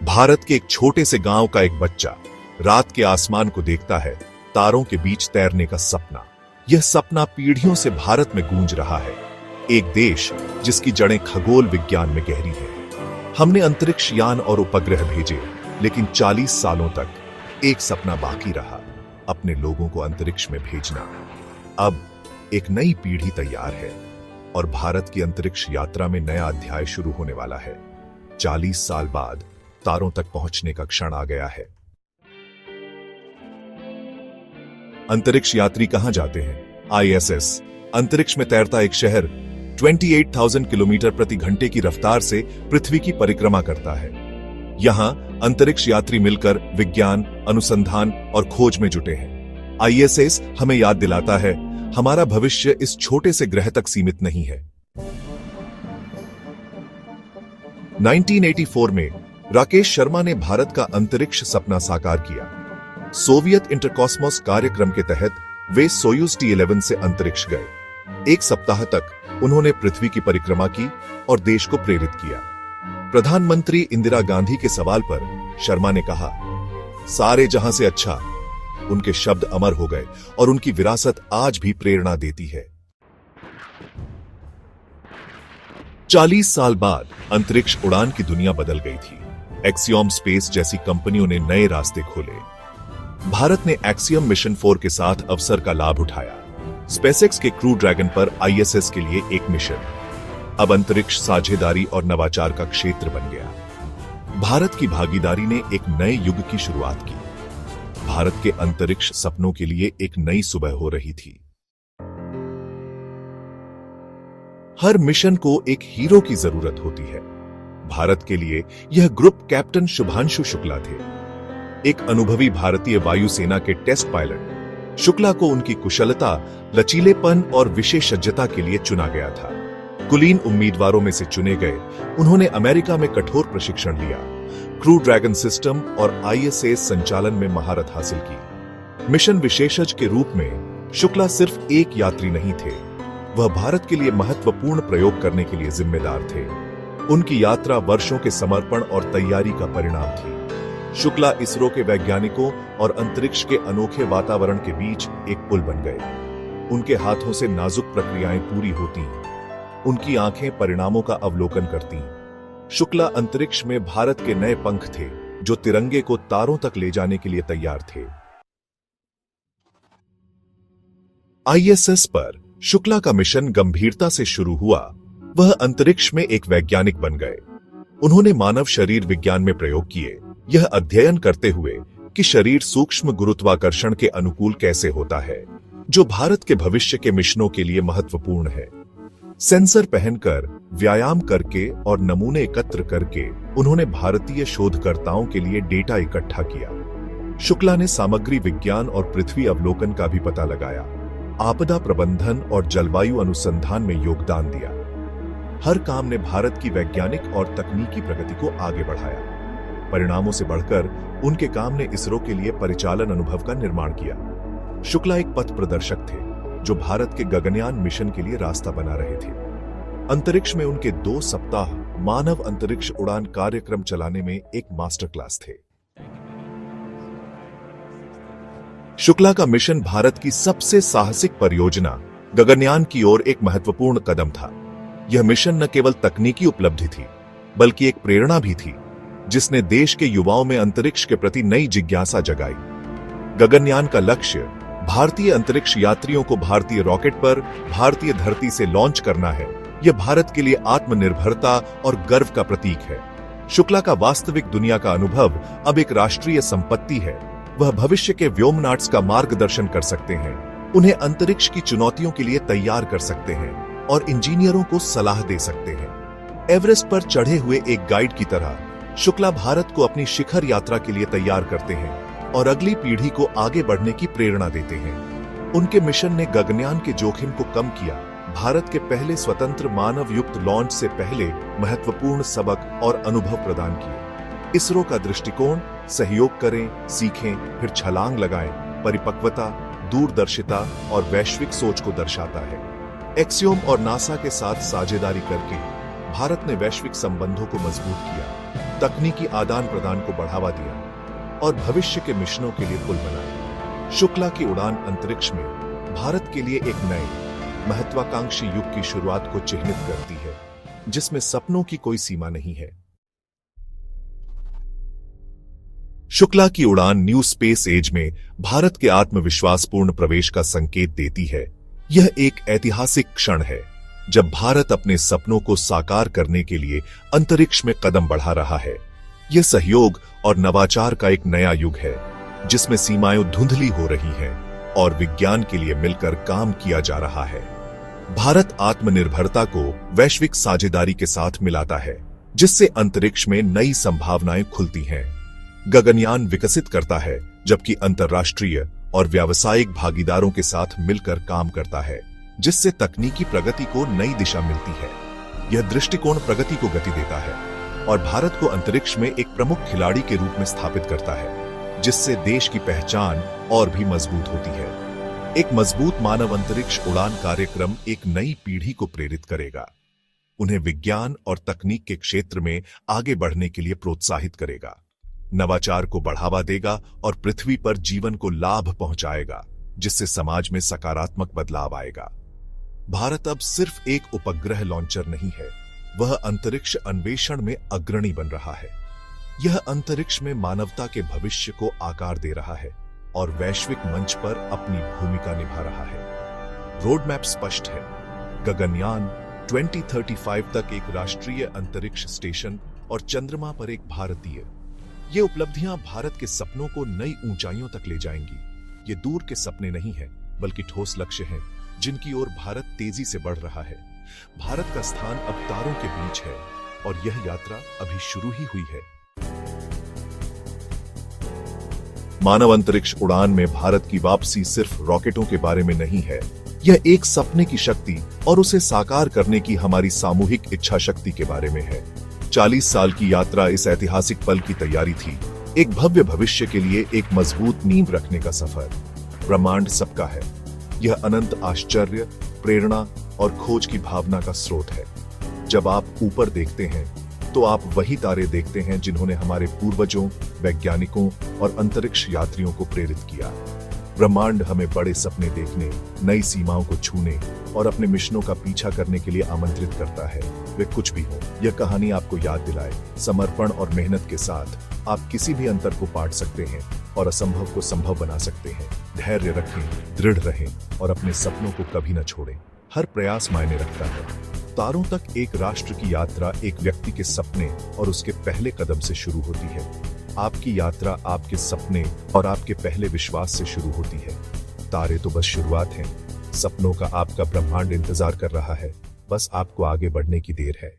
भारत के एक छोटे से गांव का एक बच्चा रात के आसमान को देखता है, तारों के बीच तैरने का सपना। यह सपना पीढ़ियों से भारत में गूंज रहा है, एक देश जिसकी जड़ें खगोल विज्ञान में गहरी है। हमने अंतरिक्ष यान और उपग्रह भेजे, लेकिन 40 सालों तक एक सपना बाकी रहा, अपने लोगों को अंतरिक्ष में भेजना। अब एक नई पीढ़ी तैयार है और भारत की अंतरिक्ष यात्रा में नया अध्याय शुरू होने वाला है। 40 साल बाद तारों तक पहुंचने का क्षण आ गया है। अंतरिक्ष यात्री कहां जाते हैं? आईएसएस अंतरिक्ष में तैरता एक शहर 28,000 किलोमीटर प्रति घंटे की रफ्तार से पृथ्वी की परिक्रमा करता है। यहां अंतरिक्ष यात्री मिलकर विज्ञान, अनुसंधान और खोज में जुटे हैं। आईएसएस हमें याद दिलाता है, हमारा भविष्य इस छोटे से ग्रह तक सीमित नहीं है। 1984 में राकेश शर्मा ने भारत का अंतरिक्ष सपना साकार किया। सोवियत इंटरकॉस्मोस कार्यक्रम के तहत वे सोयूज T11 से अंतरिक्ष गए। एक सप्ताह तक उन्होंने पृथ्वी की परिक्रमा की और देश को प्रेरित किया। प्रधानमंत्री इंदिरा गांधी के सवाल पर शर्मा ने कहा, सारे जहां से अच्छा। उनके शब्द अमर हो गए और उनकी विरासत आज भी प्रेरणा देती है। 40 साल बाद अंतरिक्ष उड़ान की दुनिया बदल गई थी। एक्सियम स्पेस जैसी कंपनियों ने नए रास्ते खोले। भारत ने एक्सियम मिशन 4 के साथ अवसर का लाभ उठाया। स्पेसएक्स के क्रू ड्रैगन पर आईएसएस के लिए एक मिशन। अब अंतरिक्ष साझेदारी और नवाचार का क्षेत्र बन गया। भारत की भागीदारी ने एक नए युग की शुरुआत की। भारत के अंतरिक्ष सपनों के लिए एक नई सुबह हो रही थी। हर मिशन को एक हीरो की जरूरत होती है। भारत के लिए यह ग्रुप कैप्टन शुभांशु शुक्ला थे, एक अनुभवी भारतीय वायुसेना के टेस्ट पायलट। शुक्ला को उनकी कुशलता, लचीलेपन और विशेषज्ञता के लिए चुना गया था। कुलीन उम्मीदवारों में से चुने गए, उन्होंने अमेरिका में कठोर प्रशिक्षण लिया, क्रू ड्रैगन सिस्टम और आईएसएस संचालन में महारत हासिल की। मिशन विशेषज्ञ के रूप में शुक्ला सिर्फ एक यात्री नहीं थे, वह भारत के लिए महत्वपूर्ण प्रयोग करने के लिए जिम्मेदार थे। उनकी यात्रा वर्षों के समर्पण और तैयारी का परिणाम थी। शुक्ला इसरो के वैज्ञानिकों और अंतरिक्ष के अनोखे वातावरण के बीच एक पुल बन गए। उनके हाथों से नाजुक प्रक्रियाएं पूरी होती, उनकी आंखें परिणामों का अवलोकन करती। शुक्ला अंतरिक्ष में भारत के नए पंख थे, जो तिरंगे को तारों तक ले जाने के लिए तैयार थे। आईएसएस पर शुक्ला का मिशन गंभीरता से शुरू हुआ। वह अंतरिक्ष में एक वैज्ञानिक बन गए। उन्होंने मानव शरीर विज्ञान में प्रयोग किए, यह अध्ययन करते हुए कि शरीर सूक्ष्म गुरुत्वाकर्षण के अनुकूल कैसे होता है, जो भारत के भविष्य के मिशनों के लिए महत्वपूर्ण है। सेंसर पहनकर, व्यायाम करके और नमूने एकत्र करके उन्होंने भारतीय शोधकर्ताओं के लिए डेटा इकट्ठा किया। शुक्ला ने सामग्री विज्ञान और पृथ्वी अवलोकन का भी पता लगाया, आपदा प्रबंधन और जलवायु अनुसंधान में योगदान दिया। हर काम ने भारत की वैज्ञानिक और तकनीकी प्रगति को आगे बढ़ाया। परिणामों से बढ़कर उनके काम ने इसरो के लिए परिचालन अनुभव का निर्माण किया। शुक्ला एक पथ प्रदर्शक थे, जो भारत के गगनयान मिशन के लिए रास्ता बना रहे थे। अंतरिक्ष में उनके 2 सप्ताह मानव अंतरिक्ष उड़ान कार्यक्रम चलाने में एक मास्टर क्लास थे। शुक्ला का मिशन भारत की सबसे साहसिक परियोजना गगनयान की ओर एक महत्वपूर्ण कदम था। यह मिशन न केवल तकनीकी उपलब्धि थी, बल्कि एक प्रेरणा भी थी, जिसने देश के युवाओं में अंतरिक्ष के प्रति नई जिज्ञासा जगाई। गगनयान का लक्ष्य भारतीय अंतरिक्ष यात्रियों को भारतीय रॉकेट पर भारतीय धरती से लॉन्च करना है। यह भारत के लिए आत्मनिर्भरता और गर्व का प्रतीक है। शुक्ला का वास्तविक दुनिया का अनुभव अब एक राष्ट्रीय संपत्ति है। वह भविष्य के व्योमनाट्स का मार्गदर्शन कर सकते हैं, उन्हें अंतरिक्ष की चुनौतियों के लिए तैयार कर सकते हैं और इंजीनियरों को सलाह दे सकते हैं। एवरेस्ट पर चढ़े हुए एक गाइड की तरह शुक्ला भारत को अपनी शिखर यात्रा के लिए तैयार करते हैं और अगली पीढ़ी को आगे बढ़ने की प्रेरणा देते हैं। उनके मिशन ने गगनयान के जोखिम को कम किया, भारत के पहले स्वतंत्र मानव युक्त लॉन्च से पहले महत्वपूर्ण सबक और अनुभव प्रदान किए। इसरो का दृष्टिकोण सहयोग करें, सीखें, फिर छलांग लगाएं, परिपक्वता, दूरदर्शिता और वैश्विक सोच को दर्शाता है। एक्सियोम और नासा के साथ साझेदारी करके भारत ने वैश्विक संबंधों को मजबूत किया, तकनीकी आदान प्रदान को बढ़ावा दिया और भविष्य के मिशनों के लिए पुल बनाए। शुक्ला की उड़ान अंतरिक्ष में भारत के लिए एक नए महत्वाकांक्षी युग की शुरुआत को चिह्नित करती है, जिसमें सपनों की कोई सीमा नहीं है। शुक्ला की उड़ान न्यू स्पेस एज में भारत के आत्मविश्वासपूर्ण प्रवेश का संकेत देती है। यह एक ऐतिहासिक क्षण है जब भारत अपने सपनों को साकार करने के लिए अंतरिक्ष में कदम बढ़ा रहा है। यह सहयोग और नवाचार का एक नया युग है, जिसमें सीमाएं धुंधली हो रही हैं और विज्ञान के लिए मिलकर काम किया जा रहा है। भारत आत्मनिर्भरता को वैश्विक साझेदारी के साथ मिलाता है, जिससे अंतरिक्ष में नई संभावनाएं खुलती हैं। गगनयान विकसित करता है, जबकि अंतर्राष्ट्रीय और व्यावसायिक भागीदारों के साथ मिलकर काम करता है, जिससे तकनीकी प्रगति को नई दिशा मिलती है। यह दृष्टिकोण प्रगति को गति देता है और भारत को अंतरिक्ष में एक प्रमुख खिलाड़ी के रूप में स्थापित करता है, जिससे देश की पहचान और भी मजबूत होती है। एक मजबूत मानव अंतरिक्ष उड़ान कार्यक्रम एक नई पीढ़ी को प्रेरित करेगा, उन्हें विज्ञान और तकनीक के क्षेत्र में आगे बढ़ने के लिए प्रोत्साहित करेगा, नवाचार को बढ़ावा देगा और पृथ्वी पर जीवन को लाभ पहुंचाएगा, जिससे समाज में सकारात्मक बदलाव आएगा। भारत अब सिर्फ एक उपग्रह लॉन्चर नहीं है, वह अंतरिक्ष अन्वेषण में अग्रणी बन रहा है। यह अंतरिक्ष में मानवता के भविष्य को आकार दे रहा है और वैश्विक मंच पर अपनी भूमिका निभा रहा है। रोड मैप स्पष्ट है, गगनयान 2035 तक एक राष्ट्रीय अंतरिक्ष स्टेशन और चंद्रमा पर एक भारतीय। ये उपलब्धियां भारत के सपनों को नई ऊंचाइयों तक ले जाएंगी। ये दूर के सपने नहीं हैं, बल्कि ठोस लक्ष्य हैं, जिनकी ओर भारत तेजी से बढ़ रहा है। भारत का स्थान अब तारों के बीच है और यह यात्रा अभी शुरू ही हुई है। मानव अंतरिक्ष उड़ान में भारत की वापसी सिर्फ रॉकेटों के बारे में नहीं है, यह एक सपने की शक्ति और उसे साकार करने की हमारी सामूहिक इच्छा शक्ति के बारे में है। 40 साल की यात्रा इस ऐतिहासिक पल की तैयारी थी, एक भव्य भविष्य के लिए एक मजबूत नींव रखने का सफर। ब्रह्मांड सबका है, यह अनंत आश्चर्य, प्रेरणा और खोज की भावना का स्रोत है। जब आप ऊपर देखते हैं तो आप वही तारे देखते हैं जिन्होंने हमारे पूर्वजों, वैज्ञानिकों और अंतरिक्ष यात्रियों को प्रेरित किया। ब्रह्मांड हमें बड़े सपने देखने, नई सीमाओं को छूने और अपने मिशनों का पीछा करने के लिए आमंत्रित करता है, वे कुछ भी हो। यह कहानी आपको याद दिलाए, समर्पण और मेहनत के साथ आप किसी भी अंतर को पाट सकते हैं और असंभव को संभव बना सकते हैं। धैर्य रखें, दृढ़ रहें और अपने सपनों को कभी न छोड़ें। हर प्रयास मायने रखता है। तारों तक एक राष्ट्र की यात्रा एक व्यक्ति के सपने और उसके पहले कदम से शुरू होती है। आपकी यात्रा आपके सपने और आपके पहले विश्वास से शुरू होती है। तारे तो बस शुरुआत हैं, सपनों का आपका ब्रह्मांड इंतजार कर रहा है, बस आपको आगे बढ़ने की देर है।